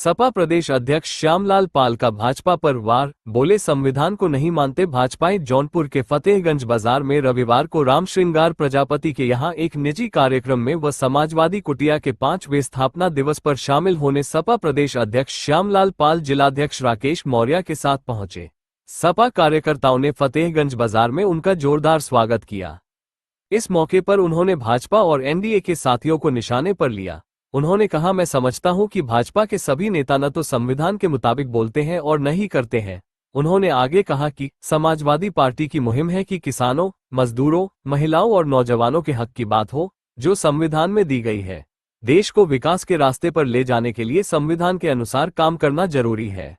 सपा प्रदेश अध्यक्ष श्यामलाल पाल का भाजपा पर वार, बोले संविधान को नहीं मानते भाजपाई। जौनपुर के फतेहगंज बाजार में रविवार को रामश्रृंगार प्रजापति के यहां एक निजी कार्यक्रम में व समाजवादी कुटिया के 5वें स्थापना दिवस पर शामिल होने सपा प्रदेश अध्यक्ष श्यामलाल पाल जिलाध्यक्ष राकेश मौर्य के साथ पहुंचे। सपा कार्यकर्ताओं ने फतेहगंज बाजार में उनका जोरदार स्वागत किया। इस मौके पर उन्होंने भाजपा और एनडीए के साथियों को निशाने पर लिया। उन्होंने कहा, मैं समझता हूं कि भाजपा के सभी नेता न तो संविधान के मुताबिक बोलते हैं और न ही करते हैं। उन्होंने आगे कहा कि समाजवादी पार्टी की मुहिम है कि किसानों, मजदूरों, महिलाओं और नौजवानों के हक की बात हो, जो संविधान में दी गई है। देश को विकास के रास्ते पर ले जाने के लिए संविधान के अनुसार काम करना जरूरी है।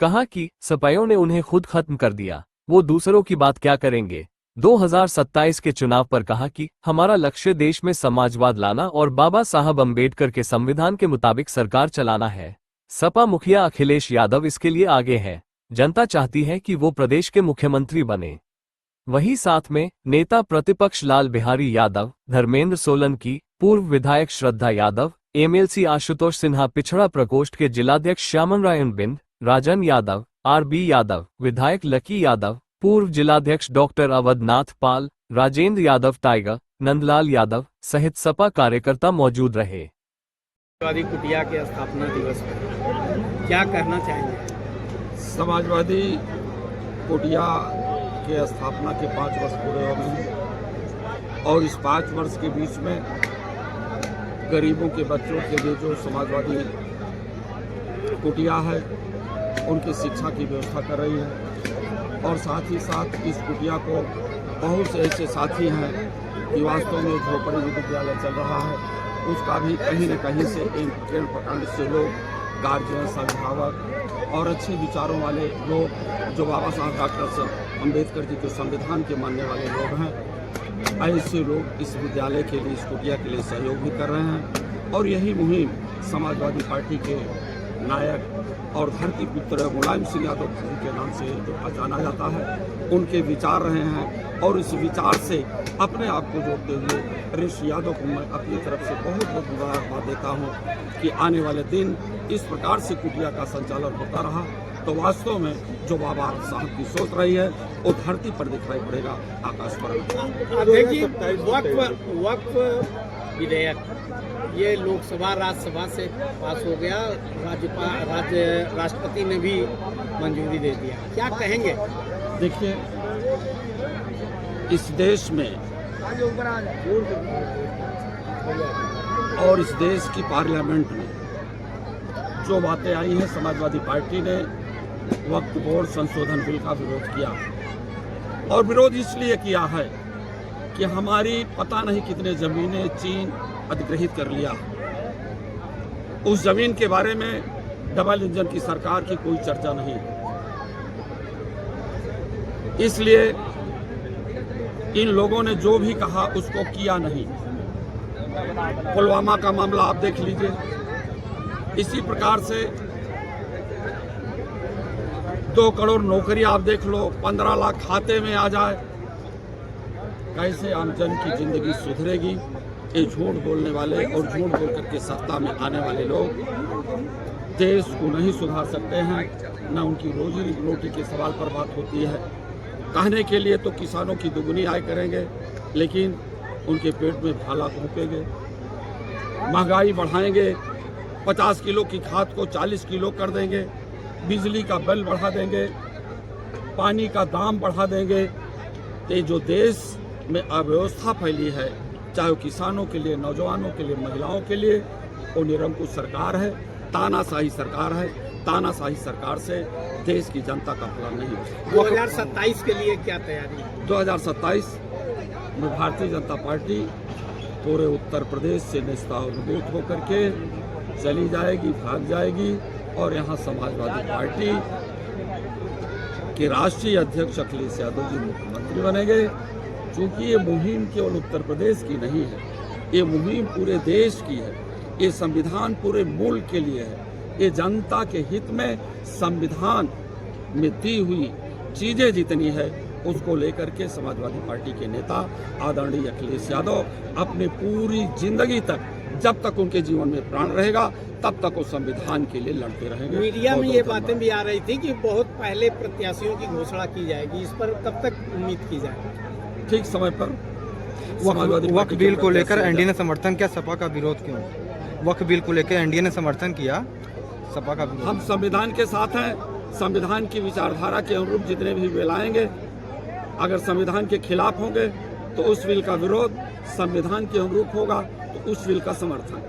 कहा कि सपाइयों ने उन्हें खुद खत्म कर दिया, वो दूसरों की बात क्या करेंगे। 2027 के चुनाव पर कहा कि हमारा लक्ष्य देश में समाजवाद लाना और बाबा साहब अम्बेडकर के संविधान के मुताबिक सरकार चलाना है। सपा मुखिया अखिलेश यादव इसके लिए आगे है। जनता चाहती है कि वो प्रदेश के मुख्यमंत्री बने। वहीं साथ में नेता प्रतिपक्ष लाल बिहारी यादव, धर्मेंद्र सोलंकी, पूर्व विधायक श्रद्धा यादव, एमएलसी आशुतोष सिन्हा, पिछड़ा प्रकोष्ठ के जिलाध्यक्ष श्यामनारायण बिंद, राजन यादव, आरबी यादव, विधायक लकी यादव, पूर्व जिलाध्यक्ष डॉक्टर अवधनाथ पाल, राजेंद्र यादव टाइगर, नंदलाल यादव सहित सपा कार्यकर्ता मौजूद रहे। समाजवादी कुटिया के स्थापना दिवस पर क्या कहना चाहेंगे? समाजवादी कुटिया के स्थापना के 5 वर्ष पूरे हो गए हैं और इस 5 वर्ष के बीच में गरीबों के बच्चों के लिए जो समाजवादी कुटिया है उनकी शिक्षा की व्यवस्था कर रही है और साथ ही साथ इस कुटिया को बहुत से ऐसे साथी हैं कि वास्तव में झोपड़ी विद्यालय चल रहा है उसका भी कहीं न कहीं से केंद्र प्रखंड से लोग, गार्जियन, अभिभावक और अच्छे विचारों वाले लोग जो बाबा साहब डॉक्टर अम्बेडकर जी के संविधान के मानने वाले लोग हैं, ऐसे लोग इस विद्यालय के लिए, इस कुटिया के लिए सहयोग भी कर रहे हैं। और यही मुहिम समाजवादी पार्टी के नायक और धरती पुत्र मुलायम सिंह यादव जी के नाम से जो जाना जाता है, उनके विचार रहे हैं और इस विचार से अपने आप को जोड़ते हुए हरीश यादव को मैं अपनी तरफ से बहुत बहुत मुबारकबाद देता हूं कि आने वाले दिन इस प्रकार से कुटिया का संचालन होता रहा तो वास्तव में जो बाबा साहब की सोच रही है वो धरती पर दिखाई पड़ेगा, आकाश पर। देखिए, वक्फ विधेयक ये लोकसभा राज्यसभा से पास हो गया, राष्ट्रपति ने भी मंजूरी दे दिया, क्या कहेंगे? देखिए, इस देश में और इस देश की पार्लियामेंट में जो बातें आई हैं, समाजवादी पार्टी ने वक्फ बोर्ड संशोधन बिल का विरोध किया और विरोध इसलिए किया है कि हमारी पता नहीं कितने जमीनें चीन अधिग्रहित कर लिया। उस जमीन के बारे में डबल इंजन की सरकार की कोई चर्चा नहीं, इसलिए इन लोगों ने जो भी कहा उसको किया नहीं। पुलवामा का मामला आप देख लीजिए, इसी प्रकार से 2 करोड़ नौकरी आप देख लो, 15 लाख खाते में आ जाए, कैसे आमजन की जिंदगी सुधरेगी? ये झूठ बोलने वाले और झूठ बोल करके सत्ता में आने वाले लोग देश को नहीं सुधार सकते हैं। न उनकी रोजी रोटी के सवाल पर बात होती है। कहने के लिए तो किसानों की दुगनी आय करेंगे, लेकिन उनके पेट में भाला घोंपेंगे, महंगाई बढ़ाएंगे, 50 किलो की खाद को 40 किलो कर देंगे, बिजली का बिल बढ़ा देंगे, पानी का दाम बढ़ा देंगे। ये जो देश में अव्यवस्था फैली है, चाहे वो किसानों के लिए, नौजवानों के लिए, महिलाओं के लिए, वो निरंकुश सरकार है, तानाशाही सरकार है। तानाशाही सरकार से देश की जनता का भला नहीं हो। 2027 के लिए क्या तैयारी? 2027 में भारतीय जनता पार्टी पूरे उत्तर प्रदेश से निस्तावनभूत होकर के चली जाएगी, भाग जाएगी और यहाँ समाजवादी पार्टी के राष्ट्रीय अध्यक्ष अखिलेश यादव जी मुख्यमंत्री बनेंगे। चूँकि ये मुहिम केवल उत्तर प्रदेश की नहीं है, ये मुहिम पूरे देश की है, ये संविधान पूरे मुल्क के लिए है, ये जनता के हित में संविधान में दी हुई चीज़ें जितनी है उसको लेकर के समाजवादी पार्टी के नेता आदरणीय अखिलेश यादव अपनी पूरी जिंदगी तक जब तक उनके जीवन में प्राण रहेगा तब तक वो संविधान के लिए लड़ते रहेंगे। मीडिया में बहुत ये बहुत बातें भी आ रही थी कि बहुत पहले प्रत्याशियों की घोषणा की जाएगी, इस पर कब तक उम्मीद की जाएगी? ठीक समय पर समाजवादी वक्फ पार्टी के बिल को लेकर प्रत्याशी एनडीए ने समर्थन किया, सपा का विरोध क्यों? वक्फ बिल को लेकर एनडीए ने समर्थन किया, सपा का विरोध। हम संविधान के साथ हैं। संविधान की विचारधारा के अनुरूप जितने भी बिल आएंगे, अगर संविधान के खिलाफ होंगे तो उस बिल का विरोध, संविधान के अनुरूप होगा तो उस बिल का समर्थन।